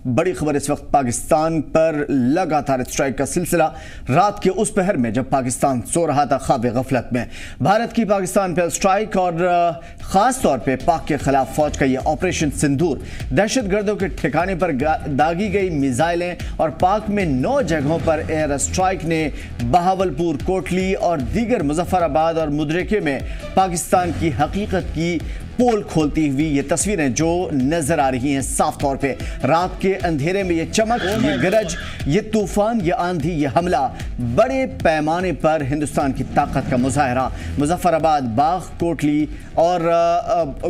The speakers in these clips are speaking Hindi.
बड़ी खबर इस वक्त पाकिस्तान पर लगातार स्ट्राइक का सिलसिला। रात के उस पहर में जब पाकिस्तान सो रहा था ख्वाब गफलत में, भारत की पाकिस्तान पर स्ट्राइक और ख़ास तौर पे पाक के खिलाफ फौज का ये ऑपरेशन सिंदूर, दहशतगर्दों के ठिकाने पर दागी गई मिसाइलें और पाक में 9 जगहों पर एयर स्ट्राइक ने बहावलपुर, कोटली और दीगर मुजफ्फराबाद और मुदरिके में पाकिस्तान की हकीकत की पोल खोलती हुई ये तस्वीरें जो नजर आ रही हैं साफ तौर पे। रात के अंधेरे में ये चमक, ये गरज, ये तूफान, ये आंधी, ये हमला बड़े पैमाने पर हिंदुस्तान की ताकत का मुजाहरा। मुजफ्फराबाद, बाग, कोटली और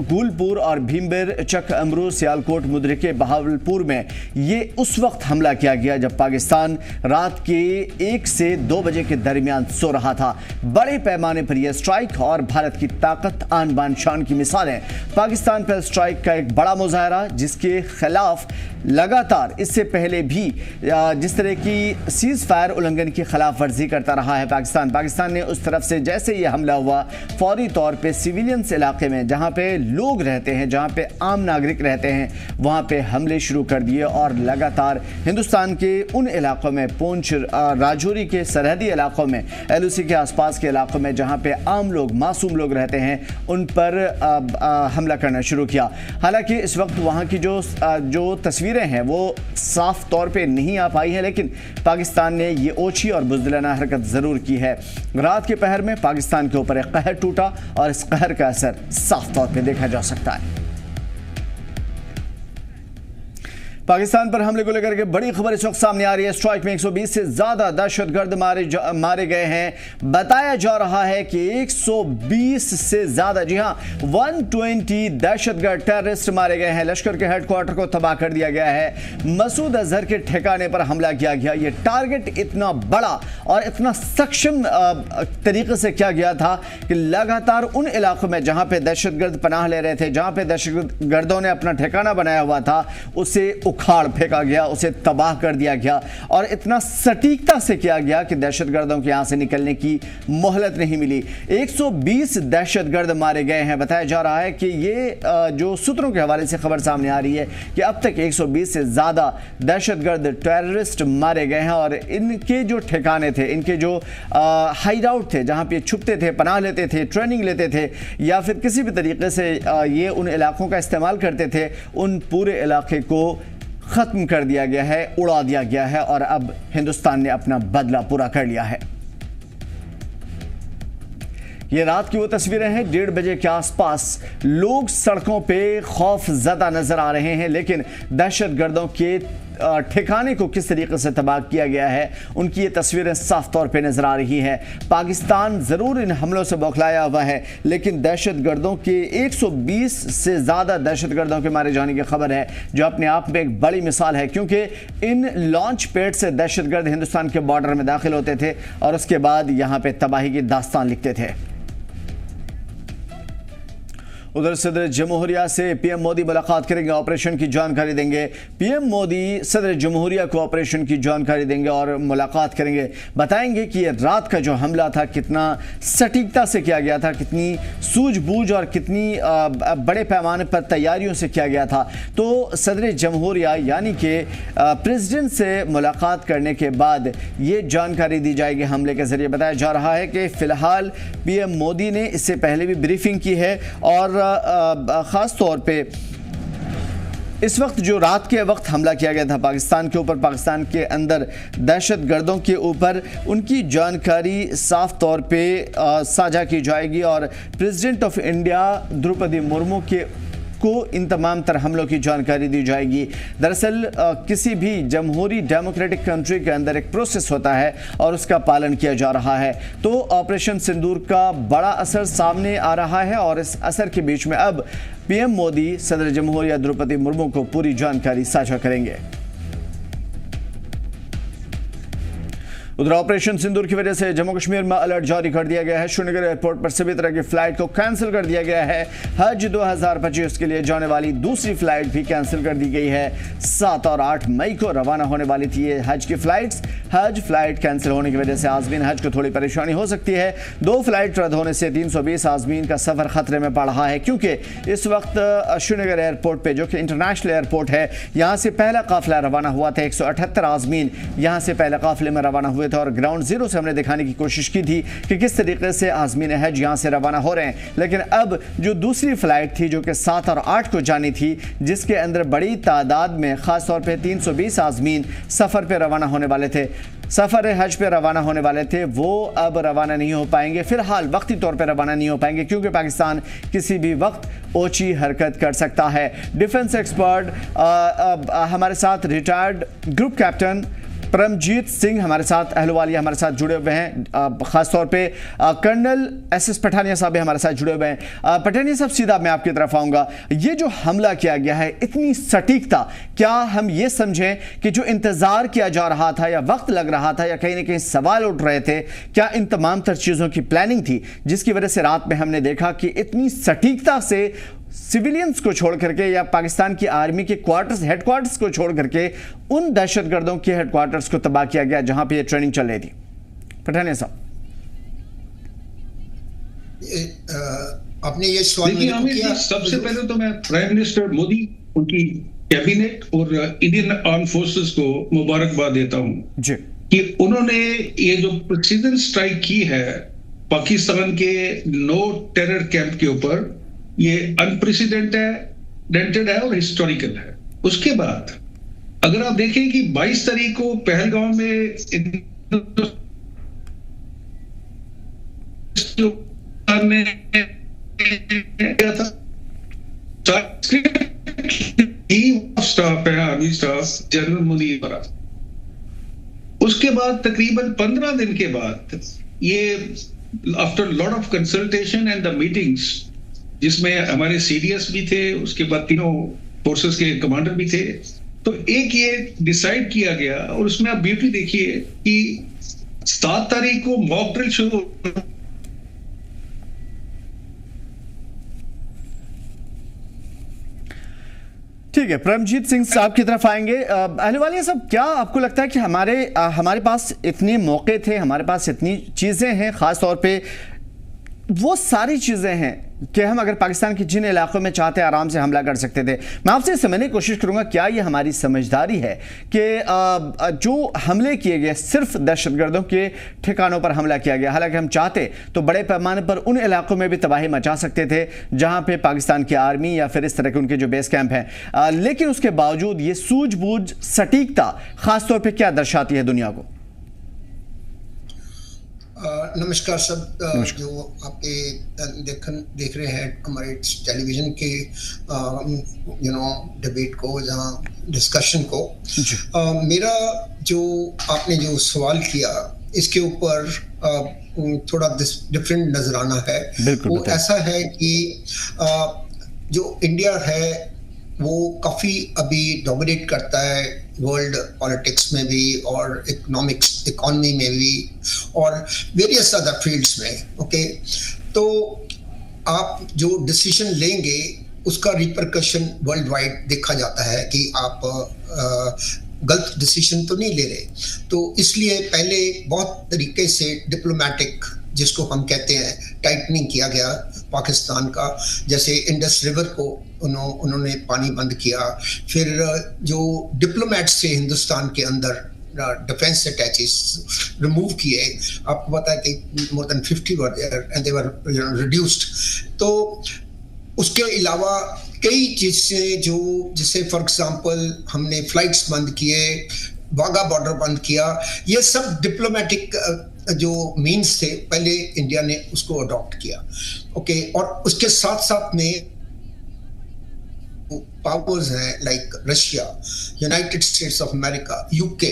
गुलपुर और भीमबेर, चक, अमरू, सियालकोट, मुदरिके, बहावलपुर में ये उस वक्त हमला किया गया जब पाकिस्तान रात के 1 से 2 बजे के दरमियान सो रहा था। बड़े पैमाने पर यह स्ट्राइक और भारत की ताकत, आन बान शान की मिसाल है। पाकिस्तान पर स्ट्राइक का एक बड़ा मुजाहरा जिसके खिलाफ लगातार इससे पहले भी जिस तरह की सीज फायर उल्लंघन की खिलाफ वर्जी करता रहा है पाकिस्तान ने उस तरफ से जैसे ये हमला हुआ फौरी तौर पे सिविलियंस इलाके में जहां पे लोग रहते हैं, जहां पे आम नागरिक रहते हैं, वहां पे हमले शुरू कर दिए और लगातार हिंदुस्तान के उन इलाकों में, पूंछ, राजौरी के सरहदी इलाकों में, LOC के आसपास के इलाकों में जहां पे आम लोग, मासूम लोग रहते हैं, उन पर हमला करना शुरू किया। हालांकि इस वक्त वहां की जो तस्वीरें हैं वो साफ तौर पे नहीं आ पाई है, लेकिन पाकिस्तान ने ये ओछी और बुज़दिलाना हरकत ज़रूर की है। रात के पहर में पाकिस्तान के ऊपर एक कहर टूटा और इस कहर का असर साफ तौर पे देखा जा सकता है। पाकिस्तान पर हमले को लेकर के बड़ी खबर इस वक्त सामने आ रही है। स्ट्राइक में 120 से ज्यादा दहशतगर्द मारे गए हैं। बताया जा रहा है कि 120 से ज्यादा, जी हां, 120 दहशतगर्द टेररिस्ट मारे गए हैं। लश्कर के हेडक्वार्टर को तबाह कर दिया गया है। मसूद अजहर के ठिकाने पर हमला किया गया। ये टारगेट इतना बड़ा और इतना सक्षम तरीके से किया गया था कि लगातार उन इलाकों में जहां पे दहशतगर्द पनाह ले रहे थे, जहां पे दहशतगर्दों ने अपना ठिकाना बनाया हुआ था, उसे उखाड़ फेंका गया, उसे तबाह कर दिया गया और इतना सटीकता से किया गया कि दहशतगर्दों के यहां से निकलने की मोहलत नहीं मिली। 120 दहशतगर्द मारे गए हैं। बताया जा रहा है कि ये जो सूत्रों के हवाले से खबर सामने आ रही है कि अब तक 120 से ज्यादा दहशतगर्द टेररिस्ट मारे गए हैं और इनके जो ठिकाने थे, इनके जो हाइड आउट थे, जहां पे छुपते थे, पनाह लेते थे, ट्रेनिंग लेते थे या फिर किसी भी तरीके से ये उन इलाकों का इस्तेमाल करते थे, उन पूरे इलाके को खत्म कर दिया गया है, उड़ा दिया गया है और अब हिंदुस्तान ने अपना बदला पूरा कर लिया है। ये रात की वो तस्वीरें हैं। 1:30 बजे के आसपास लोग सड़कों पे खौफ ज़दा नजर आ रहे हैं, लेकिन दहशतगर्दों के ठिकाने को किस तरीके से तबाह किया गया है उनकी ये तस्वीरें साफ तौर पे नजर आ रही है। पाकिस्तान ज़रूर इन हमलों से बौखलाया हुआ है, लेकिन दहशतगर्दों के 120 से ज़्यादा दहशतगर्दों के मारे जाने की खबर है, जो अपने आप में एक बड़ी मिसाल है, क्योंकि इन लॉन्च पैड से दहशतगर्द हिंदुस्तान के बॉर्डर में दाखिल होते थे और उसके बाद यहाँ पे तबाही की दास्तान लिखते थे। उधर सदर जमहूरिया से PM मोदी मुलाकात करेंगे, ऑपरेशन की जानकारी देंगे। PM मोदी सदर जमहूरिया को ऑपरेशन की जानकारी देंगे और मुलाकात करेंगे। बताएंगे कि ये रात का जो हमला था कितना सटीकता से किया गया था, कितनी सूझबूझ और कितनी बड़े पैमाने पर तैयारियों से किया गया था। तो सदर जमहूरिया यानी कि प्रेसिडेंट से मुलाकात करने के बाद ये जानकारी दी जाएगी हमले के ज़रिए। बताया जा रहा है कि फ़िलहाल PM मोदी ने इससे पहले भी ब्रीफिंग की है और ख़ास तौर पे इस वक्त जो रात के वक्त हमला किया गया था पाकिस्तान के ऊपर, पाकिस्तान के अंदर दहशतगर्दों के ऊपर, उनकी जानकारी साफ तौर पे साझा की जाएगी और president of India Draupadi Murmu के को इन तमाम तरह हमलों की जानकारी दी जाएगी। दरअसल किसी भी जमहूरी डेमोक्रेटिक कंट्री के अंदर एक प्रोसेस होता है और उसका पालन किया जा रहा है। तो ऑपरेशन सिंदूर का बड़ा असर सामने आ रहा है और इस असर के बीच में अब PM मोदी सदर जमहूरिया द्रौपदी मुर्मू को पूरी जानकारी साझा करेंगे। उधर ऑपरेशन सिंदूर की वजह से जम्मू कश्मीर में अलर्ट जारी कर दिया गया है। श्रीनगर एयरपोर्ट पर सभी तरह की फ्लाइट को कैंसिल कर दिया गया है। हज 2025 के लिए जाने वाली दूसरी फ्लाइट भी कैंसिल कर दी गई है। 7 और 8 मई को रवाना होने वाली थी ये हज की फ्लाइट्स। हज फ्लाइट कैंसिल होने की वजह से आज़मीन हज को थोड़ी परेशानी हो सकती है। 2 फ्लाइट रद्द होने से 320 आज़मीन का सफ़र ख़तरे में पड़ रहा है, क्योंकि इस वक्त श्रीनगर एयरपोर्ट पे, जो कि इंटरनेशनल एयरपोर्ट है, यहाँ से पहला काफ़िला रवाना हुआ था। 178 आज़मीन यहाँ से पहले काफ़िले में रवाना हुए थे और ग्राउंड ज़ीरो से हमने दिखाने की कोशिश की थी कि किस तरीके से आज़मीन हज यहाँ से रवाना हो रहे हैं। लेकिन अब जो दूसरी फ़्लाइट थी, जो कि 7 और 8 को जानी थी, जिसके अंदर बड़ी तादाद में ख़ास तौर पे 320 आज़मीन सफ़र पे रवाना होने वाले थे, सफ़र हज पे रवाना होने वाले थे, वो अब रवाना नहीं हो पाएंगे। फ़िलहाल वक्ती तौर पे रवाना नहीं हो पाएंगे, क्योंकि पाकिस्तान किसी भी वक्त ओछी हरकत कर सकता है। डिफेंस एक्सपर्ट हमारे साथ retired group captain Paramjit Singh हमारे साथ, अहलुवालिया हमारे साथ जुड़े हुए हैं। ख़ास तौर पे कर्नल SS पठानिया साहब भी हमारे साथ जुड़े हुए हैं। पठानिया साहब, सीधा मैं आपकी तरफ आऊँगा। ये जो हमला किया गया है, इतनी सटीकता, क्या हम ये समझें कि जो इंतज़ार किया जा रहा था या वक्त लग रहा था या कहीं ना कहीं सवाल उठ रहे थे, क्या इन तमाम तर चीज़ों की प्लानिंग थी, जिसकी वजह से रात में हमने देखा कि इतनी सटीकता से सिविलियंस को छोड़ करके या पाकिस्तान की आर्मी के हेडक्वार्टर्स को छोड़ करके उन दहशतगर्दों के हेडक्वार्टर्स को तबाह किया गया जहां पे ये ट्रेनिंग चल रही थी? पठानिया साहब, आपने ये सवाल किया। सबसे पहले तो मैं प्राइम मिनिस्टर मोदी, उनकी कैबिनेट और इंडियन आर्म फोर्सेस को मुबारकबाद देता हूं जी कि उन्होंने ये जो प्रिसीजन स्ट्राइक की है पाकिस्तान के नो टेरर कैंप के ऊपर, ये अनप्रेसिडेंटेड है और हिस्टोरिकल है। उसके बाद अगर आप देखें कि 22 तारीख को पहलगांव में स्टाफ है, आर्मी स्टाफ, जनरल मुनीर। उसके बाद तकरीबन 15 दिन के बाद ये after lot of consultation and the meetings, जिसमें हमारे CDS भी थे, उसके बाद तीनों फोर्सेस के कमांडर भी थे, तो एक ये डिसाइड किया गया। और उसमें आप ब्यूटी देखिए कि 7 तारीख को मॉक ड्रिल शुरू, ठीक है। परमजीत सिंह साहब की तरफ आएंगे। अहलुवालिया साहब, क्या आपको लगता है कि हमारे पास इतने मौके थे, हमारे पास इतनी चीज़ें हैं, ख़ास तौर पे वो सारी चीज़ें हैं कि हम अगर पाकिस्तान के जिन इलाकों में चाहते आराम से हमला कर सकते थे? मैं आपसे समझने की कोशिश करूंगा, क्या ये हमारी समझदारी है कि जो हमले किए गए सिर्फ दहशतगर्दों के ठिकानों पर हमला किया गया? हालांकि हम चाहते तो बड़े पैमाने पर उन इलाकों में भी तबाही मचा सकते थे जहां पे पाकिस्तान की आर्मी या फिर इस तरह के उनके जो बेस कैंप हैं, लेकिन उसके बावजूद ये सूझबूझ, सटीकता खासतौर पर क्या दर्शाती है दुनिया को? नमस्कार सब जो आपके देख रहे हैं हमारे टेलीविजन के डिबेट को, जहाँ डिस्कशन को। मेरा जो आपने जो सवाल किया, इसके ऊपर थोड़ा डिफरेंट नजराना है। वो ऐसा है कि जो इंडिया है वो काफ़ी अभी डोमिनेट करता है वर्ल्ड पॉलिटिक्स में भी और इकोनॉमी में भी और वेरियस अदर फील्ड्स में। ओके, तो आप जो डिसीजन लेंगे उसका रिपरकशन वर्ल्ड वाइड देखा जाता है कि आप गलत डिसीजन तो नहीं ले रहे। तो इसलिए पहले बहुत तरीके से डिप्लोमेटिक, जिसको हम कहते हैं, टाइटनिंग किया गया पाकिस्तान का। जैसे इंडस रिवर को उन्होंने पानी बंद किया। फिर जो डिप्लोमेट्स थे हिंदुस्तान के अंदर, डिफेंस अटैचेस रिमूव किए। आपको पता है कि more than 50 were there and they were reduced. तो उसके अलावा कई चीज़ें जो, जैसे फॉर एग्जांपल हमने फ्लाइट्स बंद किए, वाघा बॉर्डर बंद किया, ये सब डिप्लोमेटिक जो मीन्स थे, पहले इंडिया ने उसको अडॉप्ट किया। ओके, और उसके साथ साथ में पावर्स हैं like Russia, United states of America, UK,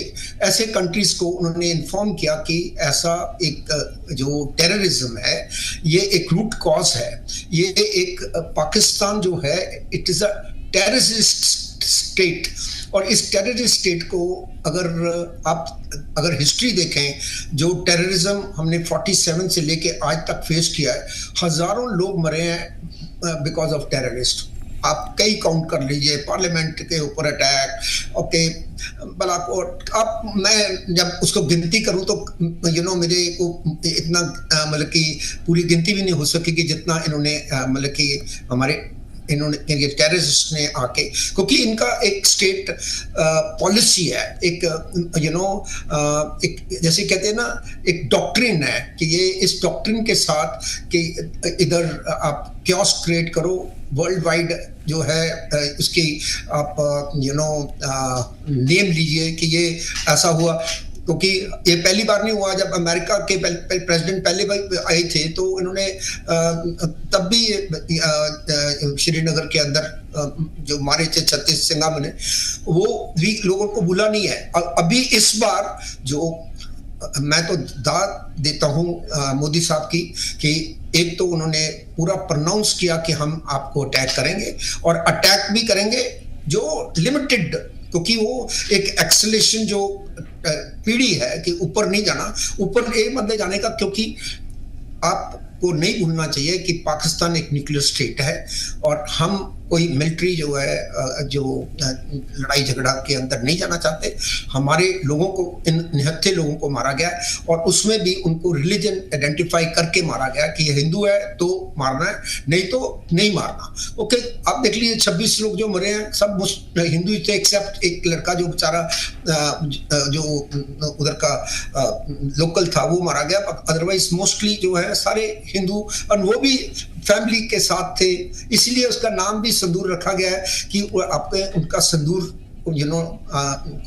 ऐसे कंट्रीज को उन्होंने इन्फॉर्म किया कि ऐसा एक जो टेररिज्म है ये एक रूट कॉज है। ये एक पाकिस्तान जो है it is a terrorist state, और इस टेररिस्ट स्टेट को अगर हिस्ट्री देखें, जो टेररिज्म हमने 47 से लेके आज तक फेस किया है, हजारों लोग मरे हैं बिकॉज ऑफ टेररिस्ट। आप कई काउंट कर लीजिए, पार्लियामेंट के ऊपर अटैक, ओके, बालाकोट, आप मैं जब उसको गिनती करूं तो मेरे को इतना मतलब कि पूरी गिनती भी नहीं हो सकेगी जितना इन्होंने मतलब कि इन्होंने टेररिस्ट ने आके, क्योंकि इनका एक स्टेट पॉलिसी है, एक एक जैसे कहते हैं ना, एक डॉक्ट्रिन है कि ये इस डॉक्ट्रिन के साथ कि इधर आप क्योस क्रिएट करो वर्ल्ड वाइड जो है, उसकी आप नेम लीजिए कि ये ऐसा हुआ, क्योंकि ये पहली बार नहीं हुआ। जब अमेरिका के प्रेसिडेंट पहले आए थे तो इन्होंने तब भी श्रीनगर के अंदर जो मारे थे 36 सिंघम ने, वो भी लोगों को भूला नहीं है। अभी इस बार जो मैं तो दाद देता हूँ मोदी साहब की कि एक तो उन्होंने पूरा प्रोनाउंस किया कि हम आपको अटैक करेंगे, और अटैक भी करेंगे जो लिमिटेड, क्योंकि वो एक एक्सेलेशन जो पीढ़ी है कि ऊपर नहीं जाना, ऊपर ये मत ले जाने का, क्योंकि आपको नहीं भूलना चाहिए कि पाकिस्तान एक न्यूक्लियर स्टेट है और हम कोई मिलिट्री जो है जो लड़ाई झगड़ा के अंदर नहीं जाना चाहते। हमारे लोगों को, इन निहत्थे लोगों को मारा गया और उसमें भी उनको रिलीजन आइडेंटिफाई करके मारा गया कि ये हिंदू है तो मारना है, नहीं तो नहीं मारना। ओके, आप देख लीजिए 26 लोग जो मरे हैं सब हिंदू थे, एक्सेप्ट एक लड़का जो बेचारा जो उधर का लोकल था वो मारा गया, अदरवाइज मोस्टली जो है सारे हिंदू, और वो भी फैमिली के साथ थे, इसलिए उसका नाम भी संदूर रखा गया है कि आपके उनका संदूर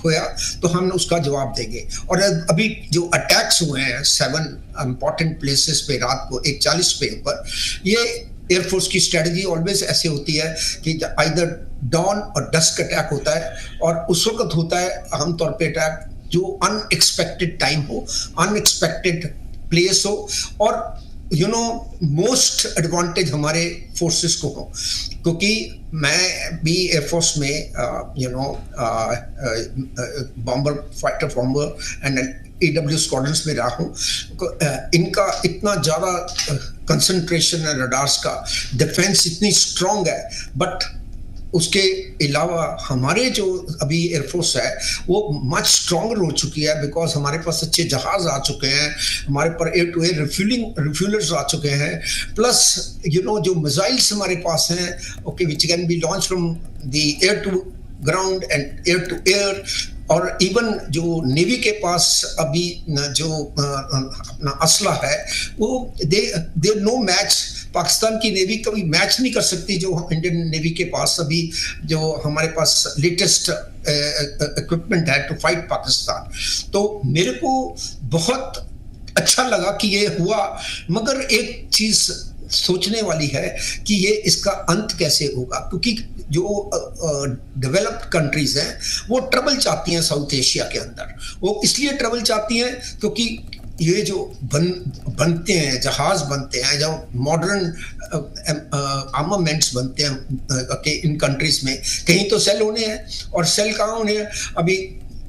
खोया तो हम उसका जवाब देंगे। और अभी जो अटैक्स हुए हैं 7 इंपॉर्टेंट प्लेसेस पे रात को 1:40 पे ऊपर, ये एयरफोर्स की स्ट्रेटजी ऑलवेज ऐसे होती है कि आइदर डॉन और डस्क अटैक होता है, और उस वक्त होता है आमतौर पे अटैक जो अनएक्सपेक्टेड टाइम हो, अनएक्सपेक्टेड प्लेस हो, और मोस्ट एडवांटेज हमारे फोर्सेस को हो। क्योंकि मैं भी एयरफोर्स में bomber, fighter bomber and AW squadrons में रहा हूँ। इनका इतना ज़्यादा कंसंट्रेशन है रडार्स का, डिफेंस इतनी स्ट्रॉन्ग है, बट उसके अलावा हमारे जो अभी एयरफोर्स है वो मच स्ट्रॉन्गर हो चुकी है, बिकॉज हमारे पास अच्छे जहाज आ चुके हैं, हमारे पर एयर टू एयर रिफ्यूलर्स आ चुके हैं, प्लस जो मिसाइल्स हमारे पास हैं, okay, which can be launch from the air to ground and air to air, और इवन जो नेवी के पास अभी जो अपना असला है वो दे नो मैच। पाकिस्तान की नेवी कभी मैच नहीं कर सकती जो इंडियन नेवी के पास अभी जो हमारे पास लेटेस्ट इक्विपमेंट है टू फाइट पाकिस्तान। तो मेरे को बहुत अच्छा लगा कि ये हुआ, मगर एक चीज सोचने वाली है कि ये इसका अंत कैसे होगा, क्योंकि जो डेवलप्ड कंट्रीज हैं वो ट्रबल चाहती हैं साउथ एशिया के अंदर। वो इसलिए ट्रबल चाहती हैं क्योंकि ये जो बनते हैं, जहाज बनते हैं, जो मॉडर्न आर्मामेंट्स बनते हैं इन कंट्रीज में, कहीं तो सेल होने हैं, और सेल कहाँ होने हैं? अभी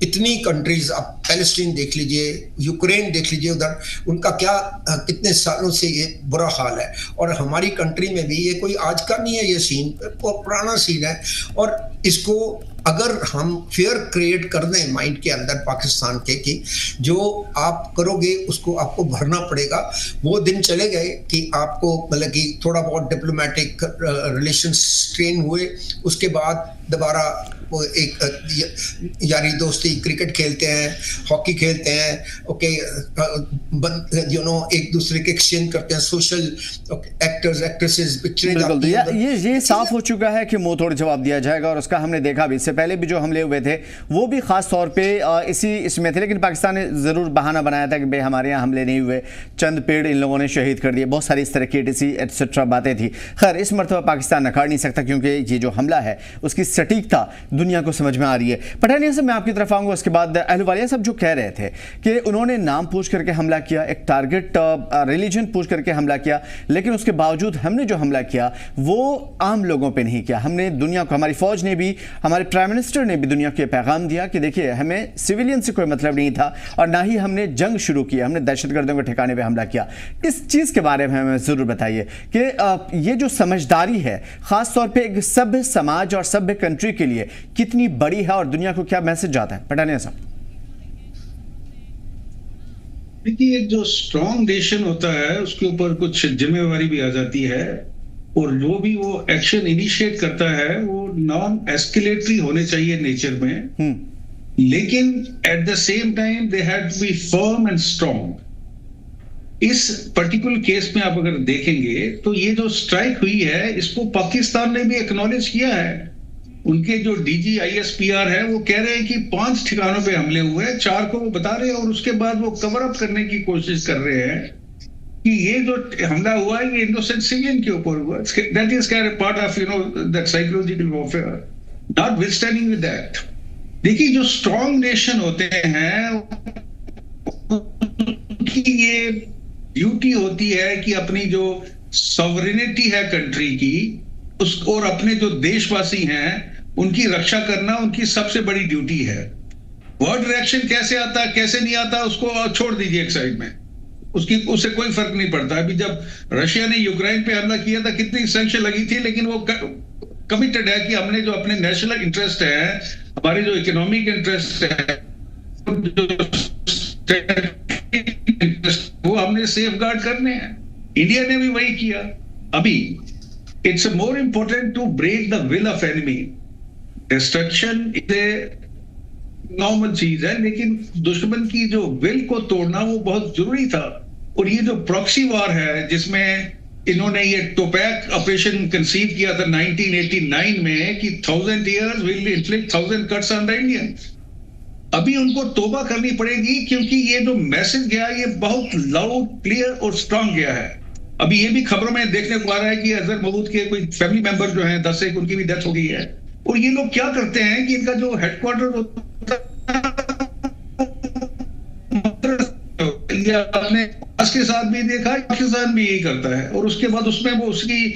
इतनी कंट्रीज, आप पैलेस्टीन देख लीजिए, यूक्रेन देख लीजिए, उधर उनका क्या कितने सालों से ये बुरा हाल है, और हमारी कंट्री में भी ये कोई आज का नहीं है, ये सीन पुराना सीन है। और इसको अगर हम फेयर क्रिएट कर दें माइंड के अंदर पाकिस्तान के कि जो आप करोगे उसको आपको भरना पड़ेगा, वो दिन चले गए कि आपको मतलब कि थोड़ा बहुत डिप्लोमेटिक रिलेशंस स्ट्रेन हुए, उसके बाद दोबारा वो एक यारी दोस्ती, क्रिकेट खेलते हैं, हॉकी खेलते हैं, ओके, एक दूसरे के एक्सचेंज करते हैं, सोशल एक्टर्स एक्ट्रेसेस पिक्चरें। ये साफ हो चुका है कि मुंह तोड़ जवाब दिया जाएगा, और उसका हमने देखा भी, इससे पहले भी जो हमले हुए थे वो भी खास तौर पे इसमें थे, लेकिन पाकिस्तान ने ज़रूर बहाना बनाया था कि भाई हमारे यहाँ हमले नहीं हुए, चंद पेड़ इन लोगों ने शहीद कर दिए, बहुत सारी इस तरह की एटसेट्रा बातें थी। खैर, इस मरतबा पाकिस्तान नकार नहीं सकता, क्योंकि ये जो हमला है उसकी सटीकता दुनिया को समझ में आ रही है। पठानिया साहब, मैं आपकी तरफ आऊँगा, उसके बाद अहलुवालिया साहब जो कह रहे थे कि उन्होंने नाम पूछ करके हमला किया, एक टारगेट रिलीजन पूछ करके हमला किया, लेकिन उसके बावजूद हमने जो हमला किया वो आम लोगों पे नहीं किया। हमने दुनिया को, हमारी फौज ने भी, हमारे प्राइम मिनिस्टर ने भी दुनिया को यह पैगाम दिया कि देखिए हमें सिविलियन से कोई मतलब नहीं था और ना ही हमने जंग शुरू की, हमने दहशतगर्दों के ठिकाने पे हमला किया। इस चीज़ के बारे में हमें ज़रूर बताइए कि ये जो समझदारी है ख़ास तौर पे एक सभ्य समाज और सभ्य कंट्री के लिए कितनी बड़ी है और दुनिया को क्या मैसेज जाता है? पठानिया साहब। देखिए, जो स्ट्रॉन्ग नेशन होता है उसके ऊपर कुछ जिम्मेवारी भी आ जाती है, और जो भी वो एक्शन इनिशिएट करता है वो नॉन एस्केलेटरी होने चाहिए नेचर में, लेकिन at the same time they have to be firm and strong. इस पर्टिकुलर केस में आप अगर देखेंगे तो ये जो स्ट्राइक हुई है इसको पाकिस्तान ने भी एक्नॉलेज किया है। उनके जो डीजी ISPR है वो कह रहे हैं कि 5 ठिकानों पे हमले हुए हैं, 4 को वो बता रहे हैं, और उसके बाद वो कवर अप करने की कोशिश कर रहे हैं कि ये जो हमला हुआ है ये इनोसेंट सिविलियन के ऊपर हुआ। That is part of that psychological warfare. Not withstanding with that, देखिए जो स्ट्रॉन्ग नेशन होते हैं उनकी ये ड्यूटी होती है कि अपनी जो सॉवरेनिटी है कंट्री की उसको, और अपने जो देशवासी हैं उनकी रक्षा करना उनकी सबसे बड़ी ड्यूटी है। वर्ल्ड रिएक्शन कैसे आता है कैसे नहीं आता उसको छोड़ दीजिए एक साइड में, उससे कोई फर्क नहीं पड़ता। अभी जब रशिया ने यूक्रेन पे हमला किया था कितनी सैंक्शन लगी थी, लेकिन वो कमिटेड है कि हमने जो अपने नेशनल इंटरेस्ट है, हमारे जो इकोनॉमिक इंटरेस्ट है, वो हमने सेफ गार्ड करने हैं। इंडिया ने भी वही किया। अभी it's more important to break the will of enemy. Destruction is a normal चीज है, लेकिन दुश्मन की जो विल को तोड़ना वो बहुत जरूरी था। और ये जो प्रॉक्सी वॉर है जिसमें इन्होंने ये टोपैक ऑपरेशन कंसीव किया था 1989 में कि 1000 years will inflict 1000 cuts on the Indians, अभी उनको तौबा करनी पड़ेगी, क्योंकि ये जो मैसेज गया ये बहुत लाउड, क्लियर और स्ट्रांग गया है। अभी ये भी खबरों में देखने को आ रहा है कि अजहर महमूद के कोई फैमिली मेंबर जो हैं 10 एक, उनकी भी डेथ हो गई है। और ये लोग क्या करते हैं कि इनका जो हेडक्वार्टर होता है के साथ भी देखा, पाकिस्तान भी यही करता है, और उसके बाद उसमें वो उसकी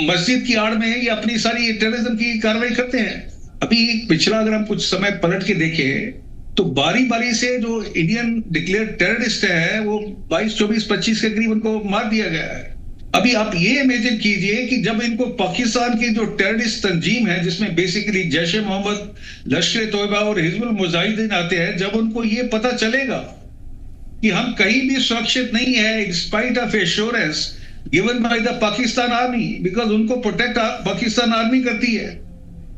मस्जिद की आड़ में ये अपनी सारी टेररिज्म की कार्रवाई करते हैं। अभी पिछला अगर हम कुछ समय पलट के देखें तो बारी बारी से जो इंडियन डिक्लेयर टेररिस्ट है वो 22, 24, 25 के करीब उनको मार दिया गया है। अभी आप ये इमेजिन कीजिए कि जब इनको पाकिस्तान की जो टेररिस्ट तंजीम है जिसमें बेसिकली जैश ए मोहम्मद, लश्कर तोयबा और हिजबुल मुजाहिदीन आते हैं, जब उनको ये पता चलेगा कि हम कहीं भी सुरक्षित नहीं है in spite of assurance given by the Pakistan army, because उनको प्रोटेक्ट पाकिस्तान आर्मी करती है,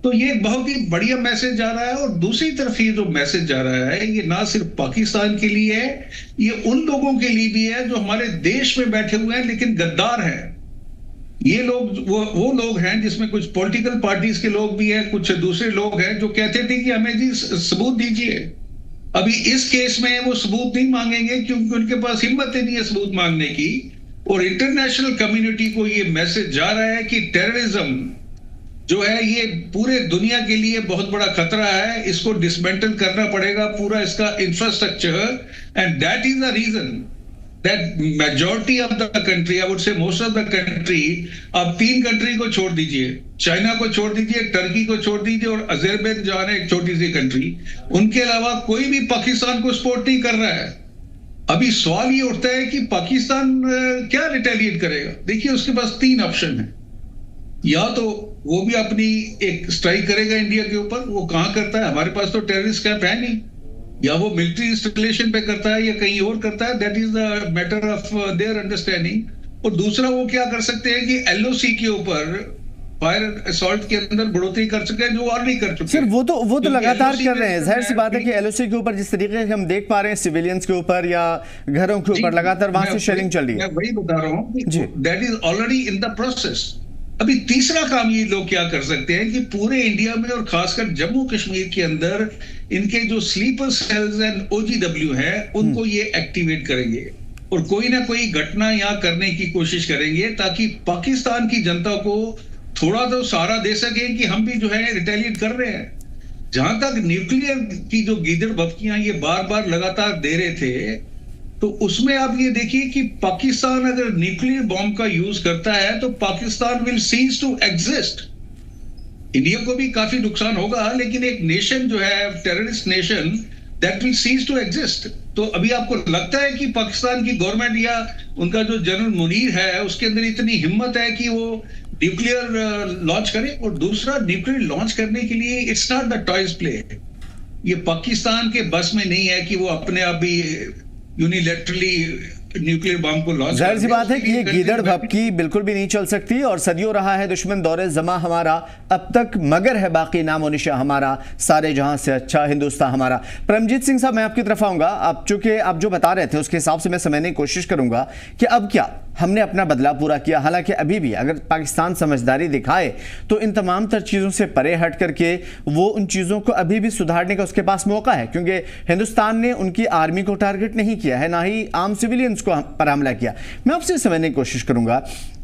तो ये बहुत ही बढ़िया मैसेज जा रहा है। और दूसरी तरफ ये जो मैसेज जा रहा है ये ना सिर्फ पाकिस्तान के लिए है, ये उन लोगों के लिए भी है जो हमारे देश में बैठे हुए हैं लेकिन गद्दार हैं। ये लोग वो लोग हैं जिसमें कुछ पॉलिटिकल पार्टीज के लोग भी हैं, कुछ दूसरे लोग हैं जो कहते थे कि हमें जी सबूत दीजिए। अभी इस केस में वो सबूत नहीं मांगेंगे क्योंकि उनके पास हिम्मत ही नहीं है सबूत मांगने की। और इंटरनेशनल कम्युनिटी को ये मैसेज जा रहा है कि टेररिज्म जो है ये पूरे दुनिया के लिए बहुत बड़ा खतरा है, इसको डिसमेंटल करना पड़ेगा पूरा इसका infrastructure, and that is the reason that majority of the country, I would say most of the country, आप 3 कंट्री को छोड़ दीजिए, चाइना को छोड़ दीजिए, टर्की को छोड़ दीजिए और अजरबैजान एक छोटी सी कंट्री, उनके अलावा कोई भी पाकिस्तान को सपोर्ट नहीं कर रहा है। अभी सवाल ये उठता है कि पाकिस्तान क्या रिटेलिएट करेगा। देखिए उसके पास 3 ऑप्शन है, या तो वो भी अपनी एक स्ट्राइक करेगा इंडिया के ऊपर, वो कहां करता है, हमारे पास तो टेररिस्ट कैंप है नहीं, या वो मिलिट्री इंस्टॉलेशन पे करता है या कहीं और करता है, that is the matter of their understanding. और दूसरा वो क्या कर सकते हैं कि LOC के ऊपर फायर असॉल्ट के अंदर बढ़ोतरी कर सके, जो और नहीं कर चुके। सर वो तो लगातार कर रहे हैं। जाहिर सी बात है कि LOC के ऊपर जिस तरीके से हम देख पा रहे हैं सिविलियंस के ऊपर या घरों के ऊपर लगातार वहां से शेयरिंग चल रही है। मैं वही बता रहा हूँ, that is already in the process. अभी तीसरा काम ये लोग क्या कर सकते हैं कि पूरे इंडिया में और खासकर जम्मू कश्मीर के अंदर इनके जो स्लीपर सेल्स एंड OGW है उनको ये एक्टिवेट करेंगे और कोई ना कोई घटना यहाँ करने की कोशिश करेंगे ताकि पाकिस्तान की जनता को थोड़ा तो सहारा दे सके कि हम भी जो है रिटेलिएट कर रहे हैं। जहां तक न्यूक्लियर की जो गीदड़ बफ्कियां ये बार बार लगातार दे रहे थे, तो उसमें आप ये देखिए कि पाकिस्तान अगर न्यूक्लियर बॉम्ब का यूज करता है तो Pakistan will cease to exist. India को भी काफी नुकसान होगा, लेकिन एक नेशन जो है terrorist nation that will cease to exist. तो अभी आपको लगता है कि पाकिस्तान की गवर्नमेंट या उनका जो जनरल मुनीर है उसके अंदर इतनी हिम्मत है कि वो न्यूक्लियर लॉन्च करे? और दूसरा, न्यूक्लियर लॉन्च करने के लिए it's not the toys play. ये पाकिस्तान के बस में नहीं है कि वो अपने आप भी यूनिलैटरली न्यूक्लियर बम को लॉन्च। जाहिर सी बात है कि ये गीदड़ भपकी बिल्कुल भी नहीं चल सकती और सदियों रहा है दुश्मन दौरे जमा हमारा, अब तक मगर है बाकी नामो निशा हमारा, सारे जहां से अच्छा हिंदुस्तान हमारा। परमजीत सिंह साहब, मैं आपकी तरफ आऊंगा। आप चूंकि आप जो बता रहे थे उसके हिसाब से मैं समझने की कोशिश करूंगा कि अब क्या हमने अपना बदलाव पूरा किया। हालांकि अभी भी अगर पाकिस्तान समझदारी दिखाए तो इन तमाम तर चीज़ों से परे हट करके वो उन चीज़ों को अभी भी सुधारने का उसके पास मौका है, क्योंकि हिंदुस्तान ने उनकी आर्मी को टारगेट नहीं किया है, ना ही आम सिविलियंस को पर हमला किया। मैं आपसे समझने की कोशिश करूंगा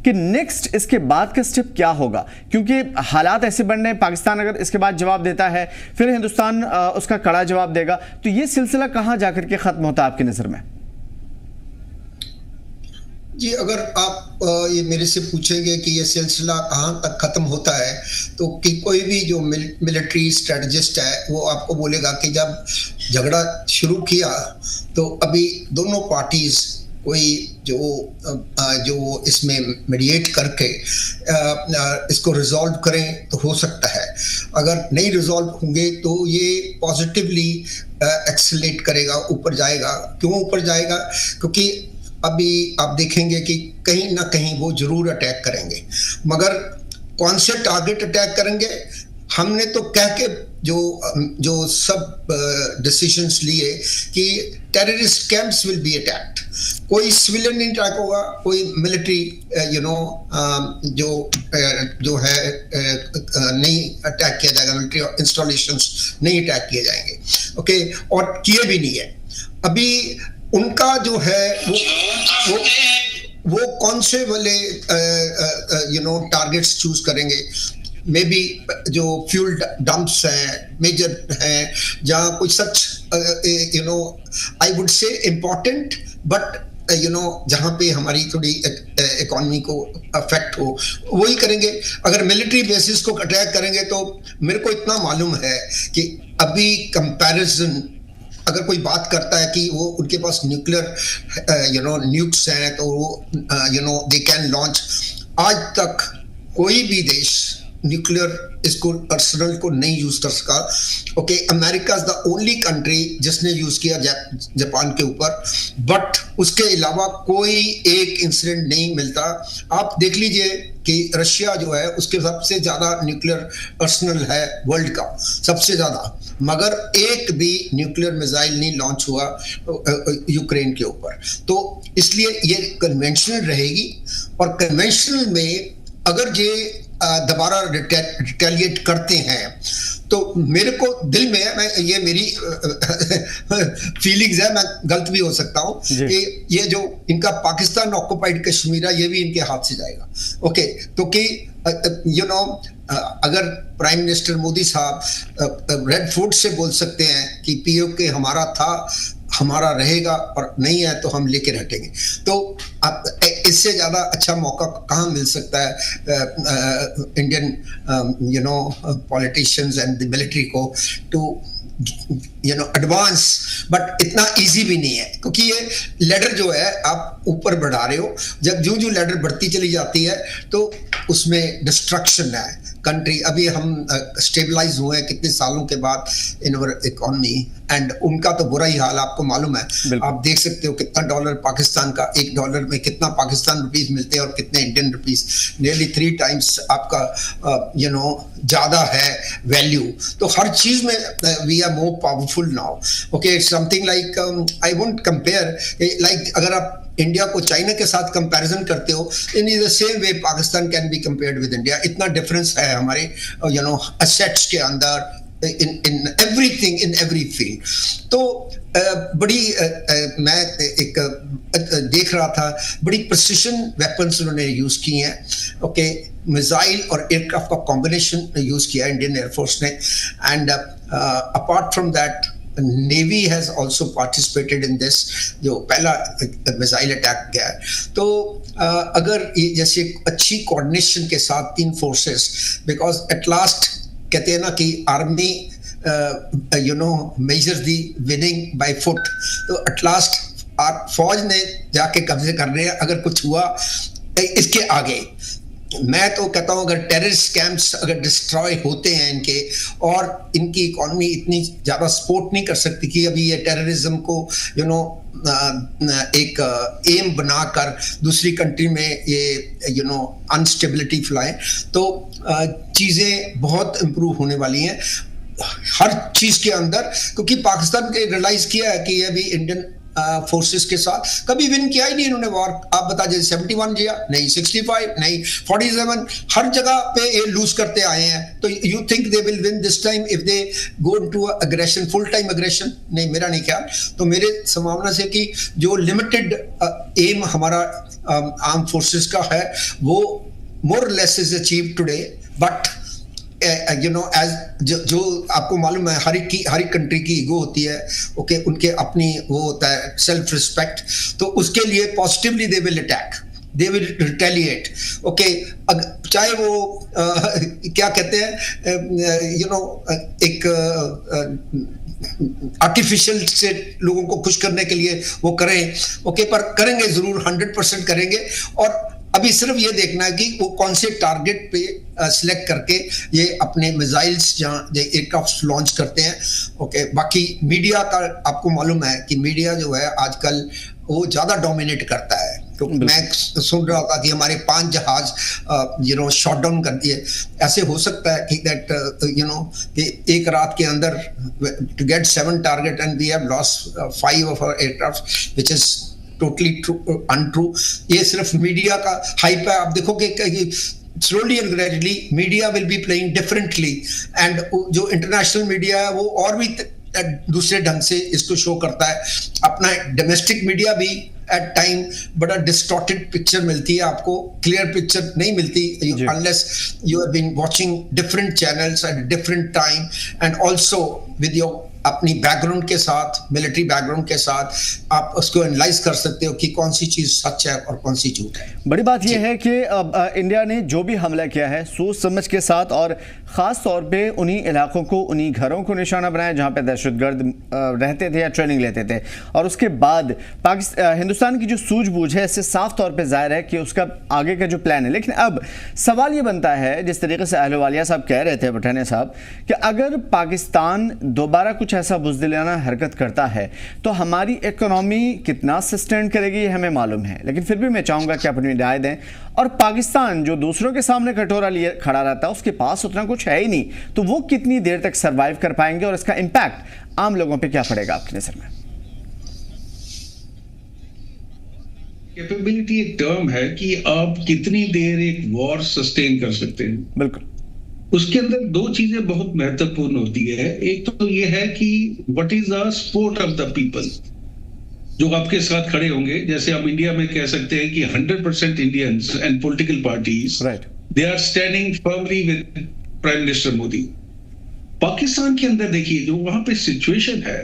कि नेक्स्ट इसके बाद का स्टेप क्या होगा, क्योंकि हालात ऐसे बन रहे हैं, पाकिस्तान अगर इसके बाद जवाब देता है फिर हिंदुस्तान उसका कड़ा जवाब देगा, तो ये सिलसिला कहां जाकर के खत्म होता है आपकी नजर में? जी, अगर आप ये मेरे से पूछेंगे कि ये सिलसिला कहाँ तक ख़त्म होता है, तो कि कोई भी जो मिलिट्री स्ट्रेटजिस्ट है वो आपको बोलेगा कि जब झगड़ा शुरू किया तो अभी दोनों पार्टीज कोई जो इसमें मीडिएट करके इसको रिजॉल्व करें तो हो सकता है। अगर नहीं रिजॉल्व होंगे तो ये पॉजिटिवली एक्सेलेरेट करेगा, ऊपर जाएगा। क्यों ऊपर जाएगा? क्योंकि अभी आप देखेंगे कि कहीं ना कहीं वो जरूर अटैक करेंगे, मगर कौन से टारगेट अटैक करेंगे? हमने तो कह के जो सब डिसीजंस लिए कि terrorist camps will be attacked, कोई सिविलियन नहीं अटैक होगा, कोई मिलिट्री जो है नहीं अटैक किया जाएगा, मिलिट्री इंस्टॉलेशंस नहीं अटैक किए जाएंगे। ओके, और किए भी नहीं है। अभी उनका जो है वो कौन से वाले टारगेट्स चूज करेंगे? मे बी जो फ्यूल डंप्स हैं, मेजर हैं, जहाँ कोई such I would say important but जहाँ पे हमारी थोड़ी इकोनॉमी को अफेक्ट हो, वही करेंगे। अगर मिलिट्री बेसिस को अटैक करेंगे तो मेरे को इतना मालूम है कि अभी कंपैरिजन अगर कोई बात करता है कि वो उनके पास न्यूक्लियर न्यूक्स हैं तो वो दे कैन लॉन्च, आज तक कोई भी देश न्यूक्लियर इसको अर्सेनल को नहीं यूज कर सका। Okay, America is the only country जिसने यूज किया जापान के ऊपर, बट उसके अलावा कोई एक इंसिडेंट नहीं मिलता। आप देख लीजिए कि रशिया जो है उसके सबसे ज्यादा न्यूक्लियर अर्सेनल है वर्ल्ड का, सबसे ज्यादा, मगर एक भी न्यूक्लियर मिसाइल नहीं लॉन्च हुआ यूक्रेन के ऊपर। तो इसलिए ये कन्वेंशनल रहेगी, और कन्वेंशनल में अगर ये दोबारा रिटेलिएट करते हैं तो मेरे को दिल में है, मैं ये मेरी फीलिंग्स है, मैं गलत भी हो सकता हूँ, कि ये जो इनका पाकिस्तान ऑक्युपाइड कश्मीर है ये भी इनके हाथ से जाएगा। ओके, तो कि अगर प्राइम मिनिस्टर मोदी साहब रेड फोर्ट से बोल सकते हैं कि पीओके हमारा था, हमारा रहेगा, और नहीं है तो हम लेके हटेंगे, तो इससे ज्यादा अच्छा मौका कहाँ मिल सकता है Indian politicians and the military को टू एडवांस। बट इतना इजी भी नहीं है, क्योंकि ये लैडर जो है आप ऊपर बढ़ा रहे हो, जब जो लैडर बढ़ती चली जाती है तो उसमें डिस्ट्रक्शन है कंट्री। अभी हम स्टेबलाइज हुए हैं कितने सालों के बाद इन अवर इकोनॉमी, एंड उनका तो बुरा ही हाल आपको मालूम है। आप देख सकते हो कितना डॉलर पाकिस्तान का, एक डॉलर में कितना पाकिस्तान रुपीस मिलते हैं और कितने इंडियन रुपीस, नियरली 3 टाइम्स आपका ज्यादा है वैल्यू। तो हर चीज में we are more powerful now. Okay, it's something like I won't compare, like अगर आप इंडिया को चाइना के साथ कंपैरिजन करते हो, in the same way Pakistan can be compared with India. इतना डिफरेंस है हमारे असेट्स के अंदर, in everything, in every field. तो बड़ी मैं एक देख रहा था, बड़ी प्रिसिशन वेपन्स उन्होंने यूज की हैं। ओके, मिसाइल और एयरक्राफ्ट का कॉम्बिनेशन यूज किया इंडियन एयरफोर्स ने, and apart from that navy has also participated in this, जो पहला मिसाइल अटैक गया है। तो अगर ये जैसे अच्छी कोऑर्डिनेशन के साथ तीन फोर्सेस, बिकॉज एट लास्ट कहते हैं ना कि army measure the winning by foot, तो एट लास्ट फौज ने जाके कब्जे कर रहे हैं अगर कुछ हुआ इसके आगे। मैं तो कहता हूं अगर टेररिस्ट कैंप्स अगर डिस्ट्रॉय होते हैं इनके, और इनकी इकोनॉमी इतनी ज्यादा सपोर्ट नहीं कर सकती कि अभी ये टेररिज्म को एक एम बनाकर दूसरी कंट्री में ये अनस्टेबिलिटी फैलाएं, तो चीजें बहुत इंप्रूव होने वाली हैं हर चीज के अंदर, क्योंकि पाकिस्तान ने रियलाइज किया है कि ये भी इंडियन फोर्सेस के साथ कभी विन किया ही नहीं इन्होंने वॉर। आप बता दीजिए 71 किया नहीं, 65 नहीं, 47, हर जगह पे ये लूज करते आए हैं। तो you think they will win this time if they go into aggression, full time aggression? नहीं, मेरा नहीं ख्याल। तो मेरे संभावना से कि जो लिमिटेड एम हमारा आर्म फोर्सेस का है वो more less is achieve today, but as जो आपको मालूम है हर एक कंट्री की ईगो होती है, ओके, उनके अपनी वो होता है सेल्फ रिस्पेक्ट, तो उसके लिए positively they will attack, they will retaliate, okay. चाहे वो क्या कहते हैं एक आर्टिफिशियल से लोगों को खुश करने के लिए वो करें, ओके, पर करेंगे जरूर, 100% करेंगे। और अभी सिर्फ ये देखना है कि वो कौन से टारगेट पे सिलेक्ट करके ये अपने मिसाइल्स जहाँ एयरक्राफ्ट लॉन्च करते हैं, ओके। बाकी मीडिया का आपको मालूम है कि मीडिया जो है आजकल वो ज्यादा डोमिनेट करता है। तो मैं सुन रहा था कि हमारे 5 जहाज शॉट डाउन कर दिए। ऐसे हो सकता है कि दैट कि एक रात के अंदर to get 7 target and we have lost 5 of our aircraft, which is totally untrue. ये सिर्फ मीडिया का हाइप है। आप देखोगे कि slowly and gradually media will be playing differently, and जो इंटरनेशनल मीडिया है वो और भी दूसरे ढंग से इसको शो करता है। अपना डोमेस्टिक मीडिया भी एट टाइम बड़ा डिस्टॉर्टेड पिक्चर मिलती है, आपको क्लियर पिक्चर नहीं मिलती unless you have been watching different channels at different time, and also with your अपनी बैकग्राउंड के साथ, मिलिट्री बैकग्राउंड के साथ आप उसको एनालाइज कर सकते हो कि कौन सी चीज सच है और कौन सी झूठ है। बड़ी बात यह है कि इंडिया ने जो भी हमला किया है सोच समझ के साथ, और ख़ास तौर पे उन्हीं इलाकों को, उन्हीं घरों को निशाना बनाया जहां पे दहशतगर्द रहते थे या ट्रेनिंग लेते थे। और उसके बाद हिंदुस्तान की जो सूझबूझ है इससे साफ तौर पे जाहिर है कि उसका आगे का जो प्लान है। लेकिन अब सवाल ये बनता है, जिस तरीके से अहलुवालिया साहब कह रहे थे, पठानिया साहब, कि अगर पाकिस्तान दोबारा कुछ ऐसा बुज़दिलाना हरकत करता है तो हमारी इकोनॉमी कितना सस्टेन करेगी हमें मालूम है। लेकिन फिर भी मैं चाहूँगा कि अपनी राय दें। और पाकिस्तान जो दूसरों के सामने कटोरा लिए खड़ा रहता है, उसके पास उतना कुछ है ही नहीं, तो वो कितनी देर तक सर्वाइव कर पाएंगे और इसका इम्पैक्ट आम लोगों पे क्या पड़ेगा आपकी नजर में? कैपेबिलिटी एक टर्म है कि आप कितनी देर एक वॉर सस्टेन कर सकते हैं। बिल्कुल। उसके अंदर 2 चीजें बहुत महत्वपूर्ण होती है। एक तो ये है कि what is the support of the people, जो आपके साथ खड़े होंगे। जैसे हम इंडिया में कह सकते हैं कि 100% Indians and political parties they are standing firmly with prime minister Modi. Pakistan के अंदर देखिए जो वहां पे सिचुएशन है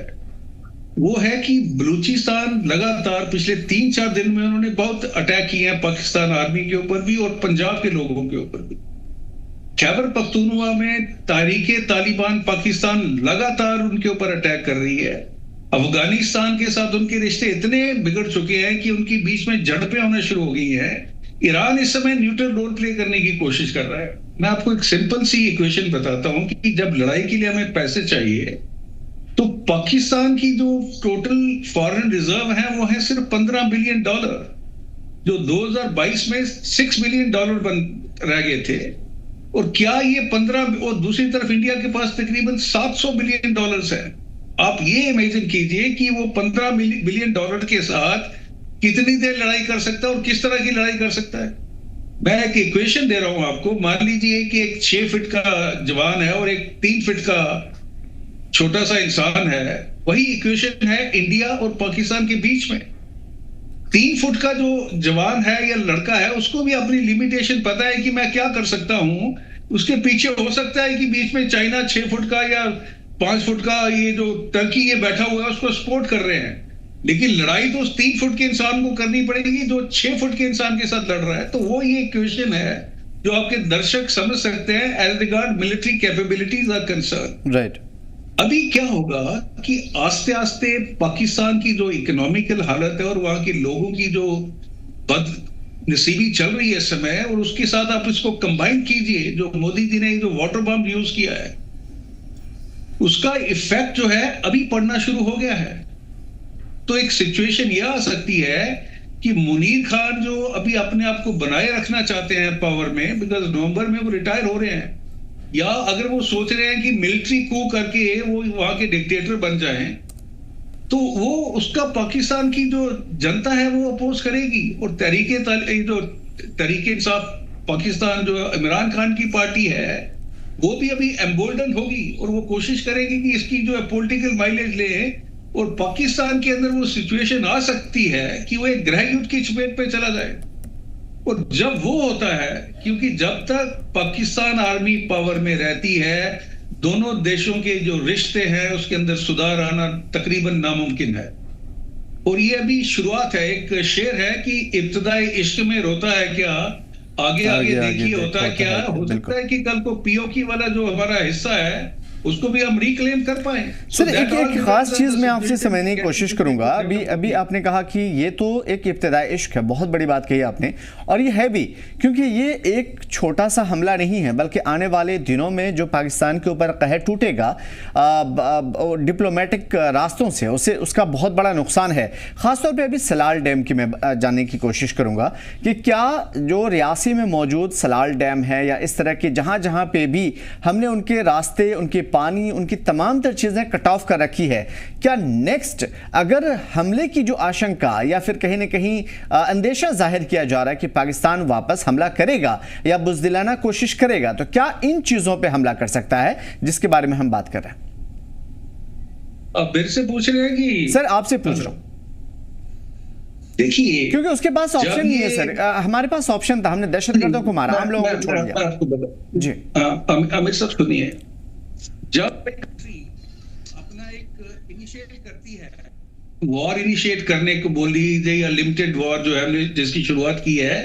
वो है कि बलूचिस्तान लगातार पिछले 3-4 दिन में उन्होंने बहुत अटैक किए हैं पाकिस्तान आर्मी के ऊपर भी और पंजाब के लोगों के ऊपर भी। खैबर पख्तूनख्वा में तारीके तालिबान पाकिस्तान लगातार उनके ऊपर अटैक कर रही है। अफगानिस्तान के साथ उनके रिश्ते इतने बिगड़ चुके हैं कि उनके बीच में झड़पें होना शुरू हो गई हैं। ईरान इस समय न्यूट्रल रोल प्ले करने की कोशिश कर रहा है। मैं आपको एक सिंपल सी इक्वेशन बताता हूं कि जब लड़ाई के लिए हमें पैसे चाहिए तो पाकिस्तान की जो टोटल फॉरेन रिजर्व है वो है सिर्फ $15 बिलियन, जो 2022 में $6 बिलियन रह गए थे। और क्या ये 15, और दूसरी तरफ इंडिया के पास तकरीबन $700 बिलियन है। आप ये इमेजिन कीजिए कि वो $15 बिलियन के साथ कितनी देर लड़ाई कर सकता है और किस तरह की लड़ाई कर सकता है। मैं एक इक्वेशन दे रहा हूं आपको। मान लीजिए कि एक 6 फीट का जवान है और एक 3 फीट का छोटा सा इंसान है। वही इक्वेशन है इंडिया और पाकिस्तान के बीच में। 3 फुट का जो जवान है या लड़का है उसको भी अपनी लिमिटेशन पता है कि मैं क्या कर सकता हूं। उसके पीछे हो सकता है कि बीच में चाइना 6 फुट का या 5 फुट का ये जो टर्की ये बैठा हुआ है उसको सपोर्ट कर रहे हैं, लेकिन लड़ाई तो उस 3 फुट के इंसान को करनी पड़ेगी जो 6 फुट के इंसान के साथ लड़ रहा है। तो वो ये क्वेश्चन है जो आपके दर्शक समझ सकते हैं as regard military capabilities are concern. Right. अभी क्या होगा कि आस्ते आस्ते पाकिस्तान की जो इकोनॉमिकल हालत है और वहां के लोगों की जो बदनसीबी चल रही है इस समय, और उसके साथ आप इसको कंबाइन कीजिए जो मोदी जी ने जो वाटर बम यूज किया है उसका इफेक्ट जो है अभी पड़ना शुरू हो गया है। तो एक सिचुएशन यह आ सकती है कि मुनीर खान जो अभी अपने आप को बनाए रखना चाहते हैं पावर में, बिकॉज नवंबर में वो रिटायर हो रहे हैं, या अगर वो सोच रहे हैं कि मिलिट्री कू करके वो वहां के डिक्टेटर बन जाएं, तो वो उसका पाकिस्तान की जो जनता है वो अपोज करेगी। और तहरीके इंसाफ पाकिस्तान जो इमरान खान की पार्टी है वो भी अभी एम्बोल्डन होगी और वो कोशिश करेगी कि इसकी जो है पॉलिटिकल माइलेज ले, और पाकिस्तान के अंदर वो सिचुएशन आ सकती है कि वो एक गृह युद्ध की चपेट पे चला जाए। और जब वो होता है, क्योंकि जब तक पाकिस्तान आर्मी पावर में रहती है दोनों देशों के जो रिश्ते हैं उसके अंदर सुधार आना तकरीबन नामुमकिन है। और ये अभी शुरुआत है। एक शेर है कि इब्तिदाई इश्क में रोता है क्या, आगे आगे देखिए होता है क्या। हो सकता है कि कल को पीओके वाला जो हमारा हिस्सा है उसको भी हम रिक्लेम कर पाए। सर एक खास चीज मैं आपसे समझने की कोशिश करूंगा। अभी आपने कहा कि ये तो एक इब्तिदाई इश्क है, बहुत बड़ी बात कही आपने, और ये है भी, क्योंकि ये एक छोटा सा हमला नहीं है बल्कि आने वाले दिनों में जो पाकिस्तान के ऊपर कहर टूटेगा डिप्लोमेटिक रास्तों से उसका बहुत बड़ा नुकसान है। खासतौर पर अभी सलाल डैम की मैं जानने की कोशिश करूंगा कि क्या जो रियासी में मौजूद सलाल डैम है या इस तरह के जहां जहां पे भी हमने उनके रास्ते, उनके पानी, उनकी तमाम तर चीजें कट ऑफ कर रखी है, क्या नेक्स्ट अगर हमले की जो आशंका या फिर कहीं ना कहीं अंदेशा जाहिर किया जा रहा है कि पाकिस्तान वापस हमला करेगा या बुज़दिलाना कोशिश करेगा, तो क्या इन चीजों पे हमला कर सकता है जिसके बारे में हम बात कर रहे हैं? आप मेरे से पूछ रहे हैं कि? सर आपसे पूछ रहा हूं। देखिए, क्योंकि उसके पास ऑप्शन नहीं है सर, हमारे पास ऑप्शन था, हमने दहशतगर्दों को मारा, हम लोगों को छोड़ दिया। जी अमित साहब सुनिए, जब एक कंट्री अपना एक इनिशिएट करती है, वॉर इनिशिएट करने को बोल लीजिए या लिमिटेड वॉर जो है हमने जिसकी शुरुआत की है,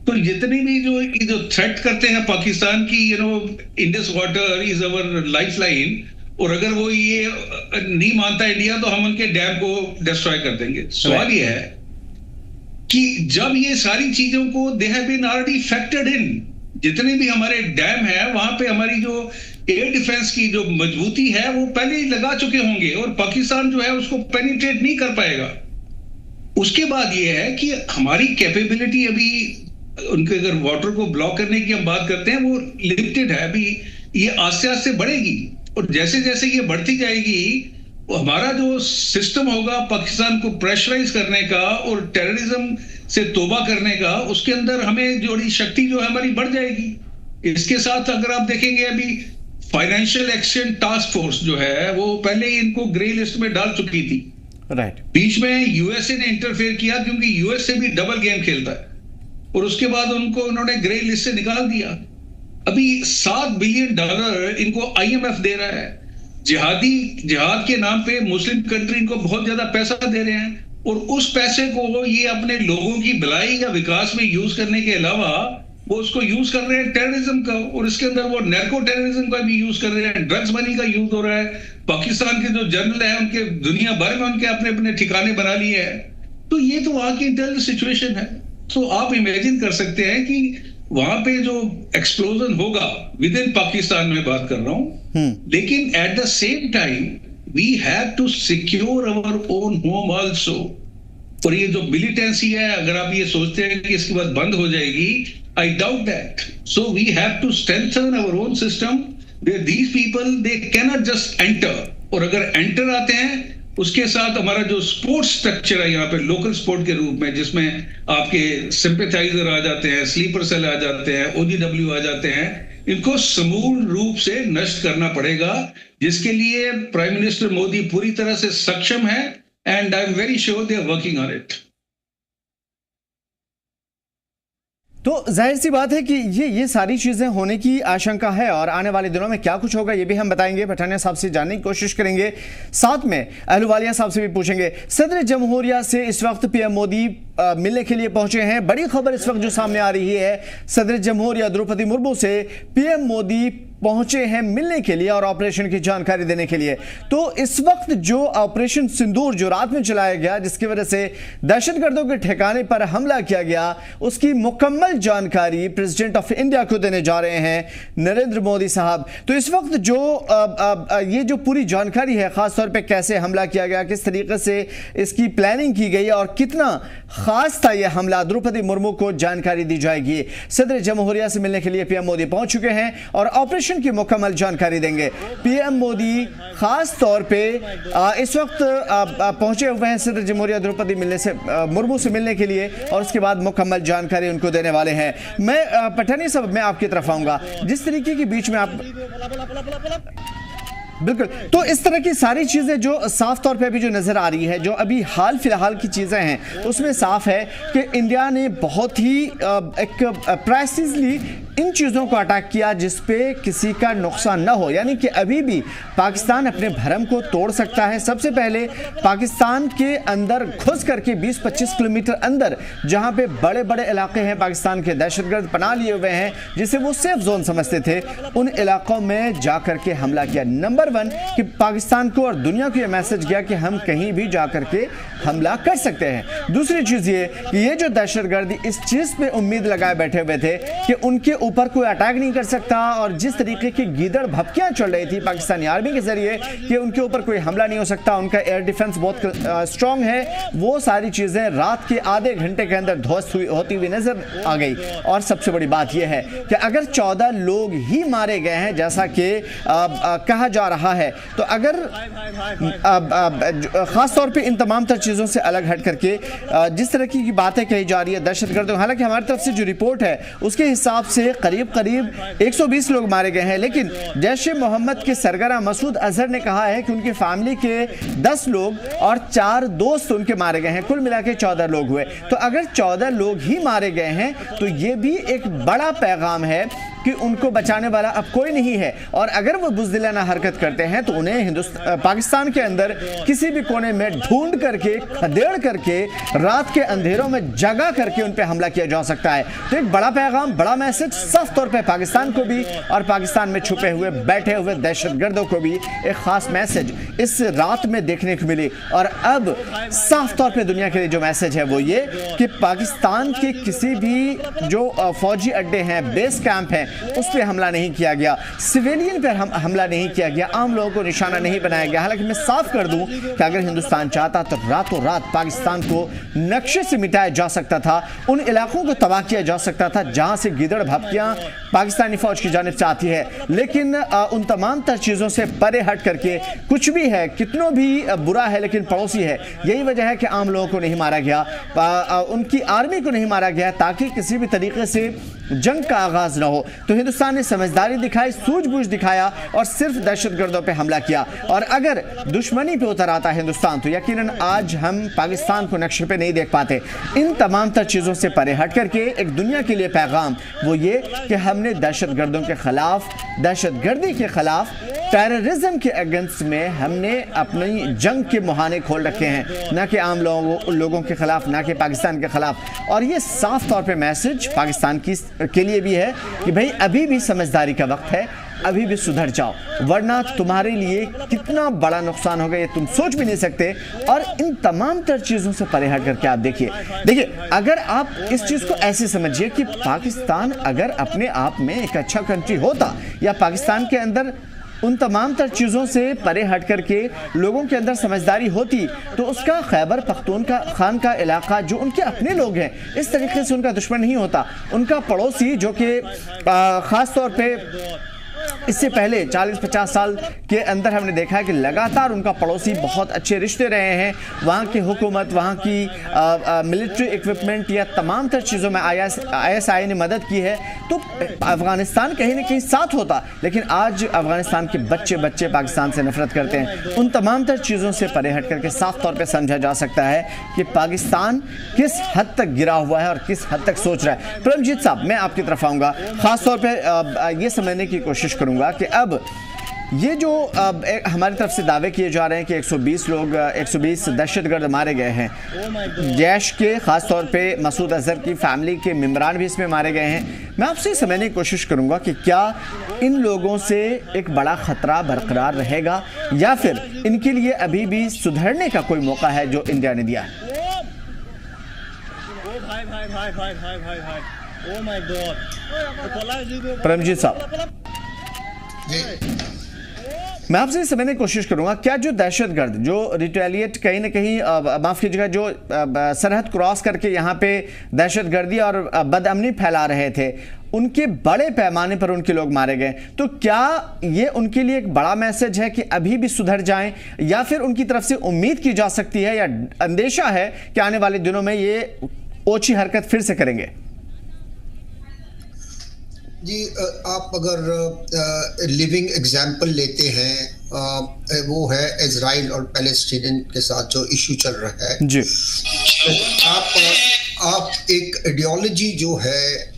तो जितने भी जो थ्रेट करते हैं पाकिस्तान की, Indus water is our lifeline, और अगर वो ये नहीं मानता इंडिया तो हम उनके डैम को डिस्ट्रॉय कर देंगे। सवाल ये है कि जब ये सारी चीजों को they have been already factored in, जितने भी हमारे डैम है वहां पे हमारी जो एयर डिफेंस की जो मजबूती है वो पहले ही लगा चुके होंगे और पाकिस्तान जो है उसको पेनिट्रेट नहीं कर पाएगा। उसके बाद ये है कि हमारी कैपेबिलिटी अभी उनके अगर वाटर को ब्लॉक करने की हम बात करते हैं वो लिमिटेड है। अभी ये आस्ते आस्ते बढ़ेगी और जैसे जैसे ये बढ़ती जाएगी हमारा जो सिस्टम होगा पाकिस्तान को प्रेशराइज करने का और टेररिज्म से तौबा करने का, उसके अंदर हमें जो शक्ति जो है हमारी बढ़ जाएगी। इसके साथ अगर आप देखेंगे अभी फाइनेंशियल एक्शन टास्क फोर्स जो है वो पहले ही इनको ग्रे लिस्ट में डाल चुकी थी। राइट। बीच में यूएसए ने इंटरफेयर किया क्योंकि यूएसए भी डबल गेम खेलता है और उसके बाद उनको उन्होंने ग्रे लिस्ट से निकाल दिया। अभी $7 बिलियन इनको आईएमएफ दे रहा है। जिहाद के नाम पे मुस्लिम कंट्री इनको बहुत ज्यादा पैसा दे रहे हैं और उस पैसे को ये अपने लोगों की भलाई या विकास में यूज करने के अलावा वो उसको यूज कर रहे हैं टेररिज्म का, और इसके अंदर वो नैर्को टेररिज्म का भी यूज कर रहे हैं, ड्रग्स मनी का यूज हो रहा है। पाकिस्तान के जो जनरल है उनके दुनिया भर में उनके अपने अपने ठिकाने बना लिए हैं। तो ये तो वहां की इंटरनल सिचुएशन है। तो आप इमेजिन कर सकते हैं कि वहां पे जो एक्सप्लोजन होगा विद इन पाकिस्तान में बात कर रहा हूं, लेकिन at the same time we have to secure our own home also. और ये जो मिलिटेंसी है अगर आप ये सोचते हैं कि इसके बाद बंद हो जाएगी, I doubt that. So we have to strengthen our own system where these people they cannot just enter. और अगर एंटर आते हैं उसके साथ हमारा जो स्पोर्ट्स स्ट्रक्चर है यहाँ पे लोकल स्पोर्ट के रूप में, जिसमें आपके सिंपैथाइजर आ जाते हैं, स्लीपर सेल आ जाते हैं, ओजीडब्ल्यू आ जाते हैं, इनको समूल रूप से नष्ट करना पड़ेगा, जिसके लिए प्राइम मिनिस्टर मोदी पूरी तरह से सक्षम है and I am very sure they are working on it. तो जाहिर सी बात है कि ये सारी चीज़ें होने की आशंका है और आने वाले दिनों में क्या कुछ होगा ये भी हम बताएंगे, पठानिया साहब से जानने की कोशिश करेंगे, साथ में अहलुवालिया साहब से भी पूछेंगे। सदर जमहूरिया से इस वक्त पीएम मोदी मिलने के लिए पहुंचे हैं। बड़ी खबर इस वक्त जो सामने आ रही है, सदर जमहूरिया द्रौपदी मुर्मू से पीएम मोदी पहुंचे हैं मिलने के लिए और ऑपरेशन की जानकारी देने के लिए। तो इस वक्त जो ऑपरेशन सिंदूर जो रात में चलाया गया, जिसकी वजह से दहशतगर्दों के ठिकाने पर हमला किया गया, उसकी मुकम्मल जानकारी प्रेसिडेंट ऑफ इंडिया को देने जा रहे हैं नरेंद्र मोदी साहब। तो इस वक्त जो ये जो पूरी जानकारी है, खासतौर पे कैसे हमला किया गया, किस तरीके से इसकी प्लानिंग की गई और कितना खास था यह हमला, द्रौपदी मुर्मू को जानकारी दी जाएगी। सदर जमहूरिया से मिलने के लिए पीएम मोदी पहुंच चुके हैं और ऑपरेशन की मुकम्मल जानकारी देंगे। पीएम मोदी खास तौर पे इस वक्त पहुंचे हुए हैं सदर जमहूरिया द्रौपदी मुर्मू से मिलने के लिए और उसके बाद मुकम्मल जानकारी उनको देने वाले हैं। मैं पठानिया साहब, मैं आपकी तरफ आऊंगा। जिस तरीके के बीच में आप बिल्कुल, तो इस तरह की सारी चीजें जो साफ तौर पे अभी जो नजर आ रही है, जो अभी हाल फिलहाल की चीजें हैं, उसमें साफ है कि इंडिया ने बहुत ही एक प्रेसिजली इन चीज़ों को अटैक किया जिसपे किसी का नुकसान न हो। यानी कि अभी भी पाकिस्तान अपने भरम को तोड़ सकता है। सबसे पहले पाकिस्तान के अंदर घुस करके 20-25 किलोमीटर अंदर जहां पे बड़े बड़े इलाके हैं, पाकिस्तान के दहशतगर्द पनाह लिए हुए हैं, जिसे वो सेफ जोन समझते थे, उन इलाकों में जाकर के हमला किया। नंबर 1 कि पाकिस्तान को और दुनिया को यह मैसेज गया कि हम कहीं भी जाकर के हमला कर सकते हैं। दूसरी चीज़ ये कि ये जो दहशतगर्द इस चीज़ पे उम्मीद लगाए बैठे हुए थे कि उनके ऊपर कोई अटैक नहीं कर सकता, और जिस तरीके की गीदड़ भपकियां चल रही थी पाकिस्तानी आर्मी के जरिए कि उनके ऊपर कोई हमला नहीं हो सकता, उनका एयर डिफेंस बहुत स्ट्रांग है, वो सारी चीजें रात के आधे घंटे के अंदर ध्वस्त होती हुई नजर आ गई। और सबसे बड़ी बात यह है कि अगर 14 लोग ही मारे गए हैं जैसा कि कहा जा रहा है, तो अगर खासतौर पर इन तमाम तर चीजों से अलग हट करके जिस तरह की बातें कही जा रही है दहशतगर्दों, हालांकि हमारी तरफ से जो रिपोर्ट है उसके हिसाब से करीब 120 लोग मारे गए हैं, लेकिन जैश-ए-मोहम्मद के सरगना मसूद अजहर ने कहा है कि उनकी फैमिली के 10 लोग और 4 दोस्त उनके मारे गए हैं, कुल मिला के 14 लोग हुए। तो अगर 14 लोग ही मारे गए हैं तो यह भी एक बड़ा पैगाम है कि उनको बचाने वाला अब कोई नहीं है, और अगर वो बुज़दिलाना हरकत करते हैं तो उन्हें पाकिस्तान के अंदर किसी भी कोने में ढूंढ करके, खदेड़ करके, रात के अंधेरों में जगा करके उन पे हमला किया जा सकता है। तो एक बड़ा पैगाम, बड़ा मैसेज साफ तौर पे पाकिस्तान को भी और पाकिस्तान में छुपे हुए बैठे हुए दहशतगर्दों को भी एक खास मैसेज इस रात में देखने को मिली। और अब साफ तौर पे दुनिया के लिए जो मैसेज है वो ये कि पाकिस्तान के किसी भी जो फौजी अड्डे हैं, बेस कैंप हैं, उस पर हमला नहीं किया गया, सिविलियन पर हमला नहीं किया गया, आम लोगों को निशाना नहीं बनाया गया। हालांकि मैं साफ कर दूं कि अगर हिंदुस्तान चाहता तो रातों रात पाकिस्तान को नक्शे से मिटाया जा सकता था, उन इलाकों को तबाह किया जा सकता था जहां से गिदड़ भपकियां पाकिस्तानी फौज की जानिब से आती है। लेकिन उन तमाम तर चीज़ों से परे हट करके कुछ भी है, कितनों भी बुरा है लेकिन पड़ोसी है, यही वजह है कि आम लोगों को नहीं मारा गया, उनकी आर्मी को नहीं मारा गया, ताकि किसी भी तरीके से जंग का आगाज ना हो। तो हिंदुस्तान ने समझदारी दिखाई, सूझबूझ दिखाया और सिर्फ दहशतगर्दों पे हमला किया। और अगर दुश्मनी पे उतर आता हिंदुस्तान तो यकीनन आज हम पाकिस्तान को नक्शे पे नहीं देख पाते। इन तमाम तर चीज़ों से परे हट करके एक दुनिया के लिए पैगाम वो ये कि हमने दहशतगर्दों के खिलाफ, दहशतगर्दी के खिलाफ, टेररिज्म के अगेंस्ट में हमने अपनी जंग के मुहाने खोल रखे हैं, ना कि आम लोगों के खिलाफ, ना कि पाकिस्तान के खिलाफ। और ये साफ तौर पे मैसेज पाकिस्तान के लिए भी है कि भाई अभी भी समझदारी का वक्त है, अभी भी सुधर जाओ, वरना तुम्हारे लिए कितना बड़ा नुकसान होगा ये तुम सोच भी नहीं सकते। और इन तमाम तर चीज़ों से परे हट करके आप देखिए, अगर आप इस चीज़ को ऐसे समझिए कि पाकिस्तान अगर अपने आप में एक अच्छा कंट्री होता, या पाकिस्तान के अंदर उन तमाम तर चीज़ों से परे हट करके लोगों के अंदर समझदारी होती, तो उसका खैबर पख्तूनख्वा का इलाका जो उनके अपने लोग हैं, इस तरीके से उनका दुश्मन नहीं होता। उनका पड़ोसी जो कि ख़ास तौर पे इससे पहले 40-50 साल के अंदर हमने देखा है कि लगातार उनका पड़ोसी बहुत अच्छे रिश्ते रहे हैं। वहाँ की हुकूमत, वहाँ की मिलिट्री इक्विपमेंट या तमाम तर चीज़ों में ISI ने मदद की है, तो अफगानिस्तान कहीं ना कहीं साथ होता। लेकिन आज अफगानिस्तान के बच्चे पाकिस्तान से नफरत करते हैं। उन तमाम तर चीज़ों से परे हट करके साफ तौर पे समझा जा सकता है कि पाकिस्तान किस हद तक गिरा हुआ है और किस हद तक सोच रहा है। परमजीत साहब, मैं आपकी तरफ आऊँगा, ख़ास तौर पे ये समझने की कोशिश करूँगा कि अब ये जो हमारी तरफ से दावे किए जा रहे हैं कि 120 दहशतगर्द मारे गए हैं, जैश के ख़ास तौर पे मसूद अजहर की फैमिली के मेम्बरान भी इसमें मारे गए हैं। मैं आपसे समझने की कोशिश करूंगा कि क्या इन लोगों से एक बड़ा ख़तरा बरकरार रहेगा या फिर इनके लिए अभी भी सुधरने का कोई मौका है जो इंडिया ने दिया है? परमजीत साहब, मैं आपसे समझने की कोशिश करूंगा, क्या जो दहशतगर्द जो रिटेलिएट कहीं ना कहीं माफ़ कीजिएगा, जो सरहद क्रॉस करके यहाँ पे दहशतगर्दी और बदअमनी फैला रहे थे, उनके बड़े पैमाने पर उनके लोग मारे गए, तो क्या ये उनके लिए एक बड़ा मैसेज है कि अभी भी सुधर जाएं, या फिर उनकी तरफ से उम्मीद की जा सकती है या अंदेशा है कि आने वाले दिनों में ये ओछी हरकत फिर से करेंगे? जी, आप अगर लिविंग एग्जाम्पल लेते हैं, वो है इजराइल और पैलेस्टीन के साथ जो इशू चल रहा है जी, तो आप एक आइडियोलॉजी जो है,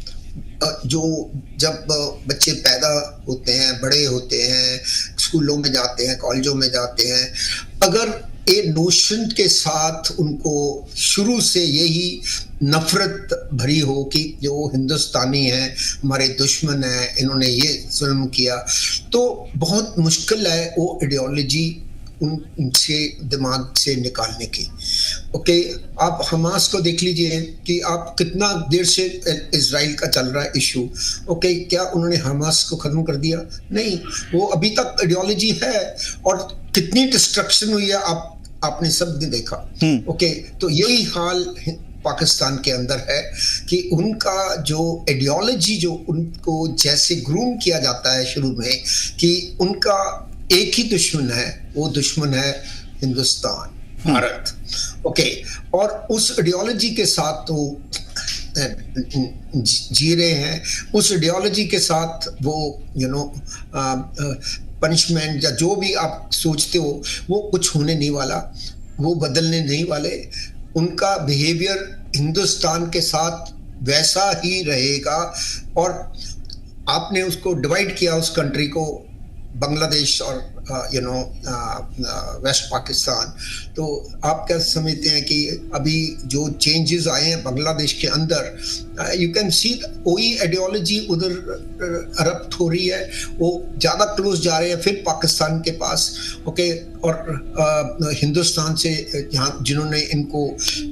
जो जब बच्चे पैदा होते हैं, बड़े होते हैं, स्कूलों में जाते हैं, कॉलेजों में जाते हैं, अगर ए नोशन के साथ उनको शुरू से यही नफरत भरी हो कि जो हिंदुस्तानी है हमारे दुश्मन है, इन्होंने ये जुल्म किया, तो बहुत मुश्किल है वो आइडियोलॉजी उनसे दिमाग से निकालने की। ओके, आप हमास को देख लीजिए कि आप कितना देर से इजराइल का चल रहा है इशू। ओके, क्या उन्होंने हमास को खत्म कर दिया? नहीं, वो अभी तक आइडियोलॉजी है और कितनी डिस्ट्रक्शन हुई है आपने सब ने देखा। ओके, तो यही हाल पाकिस्तान के अंदर है कि उनका जो आइडियोलॉजी, जो उनको जैसे ग्रूम किया जाता है शुरू में कि उनका एक ही दुश्मन है, वो दुश्मन है हिंदुस्तान, भारत। ओके, और उस आइडियोलॉजी के साथ वो जी रहे हैं, उस आइडियोलॉजी के साथ वो पनिशमेंट या जो भी आप सोचते हो वो कुछ होने नहीं वाला, वो बदलने नहीं वाले। उनका बिहेवियर हिंदुस्तान के साथ वैसा ही रहेगा। और आपने उसको डिवाइड किया, उस कंट्री को, बांग्लादेश और वेस्ट पाकिस्तान, तो आप क्या समझते हैं कि अभी जो चेंजेस आए हैं बांग्लादेश के अंदर, यू कैन सी वही आइडियोलॉजी उधर अरप्ट हो रही है, वो ज़्यादा क्लोज जा रहे हैं फिर पाकिस्तान के पास। ओके, और हिंदुस्तान से यहाँ जिन्होंने इनको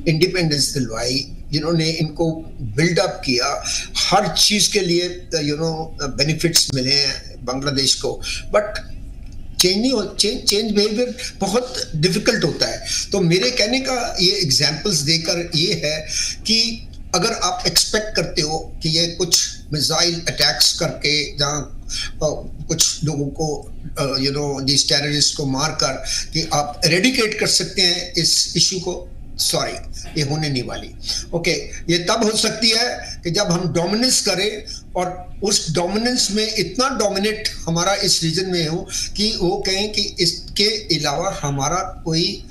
इंडिपेंडेंस दिलवाई, जिन्होंने इनको बिल्डअप किया, हर चीज़ के लिए बेनिफिट्स मिले हैं बांग्लादेश को, बट चेंज बिहेवियर बहुत डिफिकल्ट होता है। तो मेरे कहने का ये एग्जांपल्स देकर ये है कि अगर आप एक्सपेक्ट करते हो कि ये कुछ मिसाइल अटैक्स करके जहाँ कुछ लोगों को जिस टेररिस्ट को मारकर कि आप एरेडिकेट कर सकते हैं इस इशू को, सॉरी, ये होने नहीं वाली। ओके, ये तब हो सकती है कि जब हम डोमिनेंस करें और उस डोमिनेंस में इतना डोमिनेट हमारा इस रीजन में हो कि वो कहें कि इसके अलावा हमारा कोई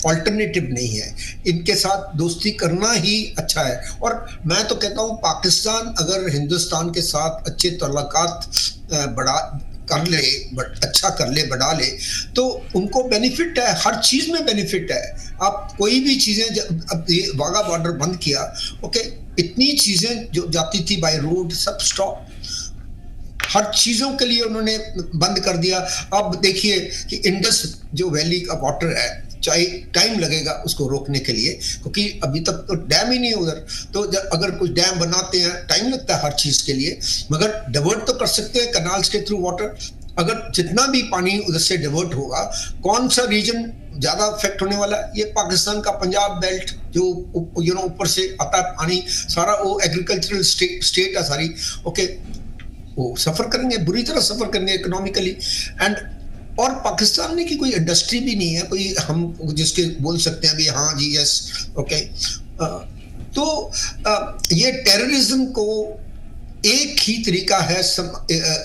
ऑल्टरनेटिव नहीं है, इनके साथ दोस्ती करना ही अच्छा है। और मैं तो कहता हूँ पाकिस्तान अगर हिंदुस्तान के साथ अच्छे तल्लुकात अच्छा कर ले, बढ़ा ले, तो उनको बेनिफिट है, हर चीज में बेनिफिट है। आप कोई भी चीजें, अब ये वाघा बॉर्डर बंद किया, ओके, इतनी चीजें जो जाती थी बाय रोड सब स्टॉप, हर चीजों के लिए उन्होंने बंद कर दिया। अब देखिए कि इंडस जो वैली का वाटर है, चाहे टाइम लगेगा उसको रोकने के लिए, क्योंकि अभी तक तो डैम ही नहीं है उधर। तो अगर कुछ डैम बनाते हैं टाइम लगता है हर चीज के लिए, मगर डाइवर्ट तो कर सकते हैं कनाल्स के थ्रू वाटर। अगर जितना भी पानी उधर से डाइवर्ट होगा, कौन सा रीजन ज्यादा अफेक्ट होने वाला है? ये पाकिस्तान का पंजाब बेल्ट जो ऊपर से आता है पानी सारा, वो एग्रीकल्चरल स्टेट है सारी। ओके, वो सफर करेंगे, बुरी तरह सफर करेंगे इकोनॉमिकली। एंड और पाकिस्तान में की कोई इंडस्ट्री भी नहीं है कोई हम जिसके बोल सकते हैं भी हाँ जी यस ओके। तो ये टेररिज्म को एक ही तरीका है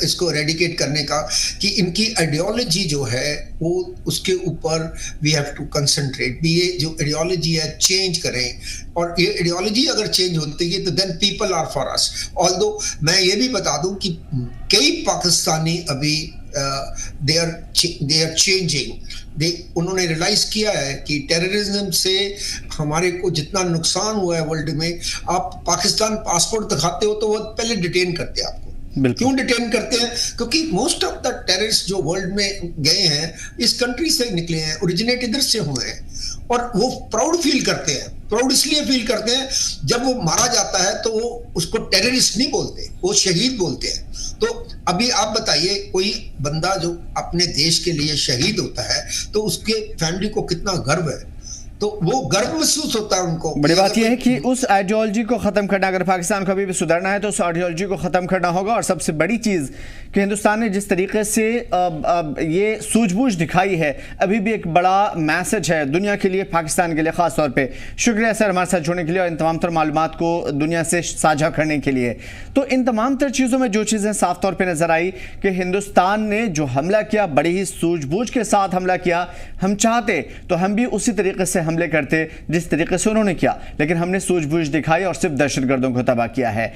इसको रेडिकेट करने का कि इनकी आइडियोलॉजी जो है वो उसके ऊपर वी हैव टू कंसंट्रेट भी। ये जो आइडियोलॉजी है चेंज करें, और ये आइडियोलॉजी अगर चेंज होती है तो then people are for us. Although मैं ये भी बता दूं कि कई पाकिस्तानी अभी दे आर चेंजिंग। उन्होंने रियलाइज किया है कि टेररिज्म से हमारे को जितना नुकसान हुआ है वर्ल्ड में, आप पाकिस्तान पासपोर्ट दिखाते हो तो वो पहले डिटेन करते हैं आपको। क्यों डिटेन करते हैं? क्योंकि मोस्ट ऑफ द टेररिस्ट जो वर्ल्ड में गए हैं इस कंट्री से निकले हैं, ओरिजिनेट इधर से हुए हैं, और वो प्राउड फील करते हैं। प्राउड इसलिए फील करते हैं जब वो मारा जाता है तो वो उसको टेररिस्ट नहीं बोलते, वो शहीद बोलते हैं। तो अभी आप बताइए कोई बंदा जो अपने देश के लिए शहीद होता है तो उसके फैमिली को कितना गर्व है, तो वो गर्व महसूस होता है उनको। बड़ी बात यह है कि उस आइडियोलॉजी को खत्म करना, अगर पाकिस्तान को अभी भी सुधरना है तो उस आइडियोलॉजी को खत्म करना होगा। और सबसे बड़ी चीज़ कि हिंदुस्तान ने जिस तरीके से ये सूझबूझ दिखाई है, अभी भी एक बड़ा मैसेज है दुनिया के लिए, पाकिस्तान के लिए खास तौर पे। शुक्रिया सर हमारे साथ जुड़ने के लिए और इन तमाम तर मालूमात को दुनिया से साझा करने के लिए। तो इन तमाम तर चीज़ों में जो चीज़ें साफ तौर पर नजर आई कि हिंदुस्तान ने जो हमला किया बड़ी ही सूझबूझ के साथ हमला किया। हम चाहते तो हम भी उसी तरीके से हमले करते जिस तरीके से उन्होंने किया, लेकिन हमने सूझबूझ दिखाई और सिर्फ दहशतगर्दों को तबाह किया है।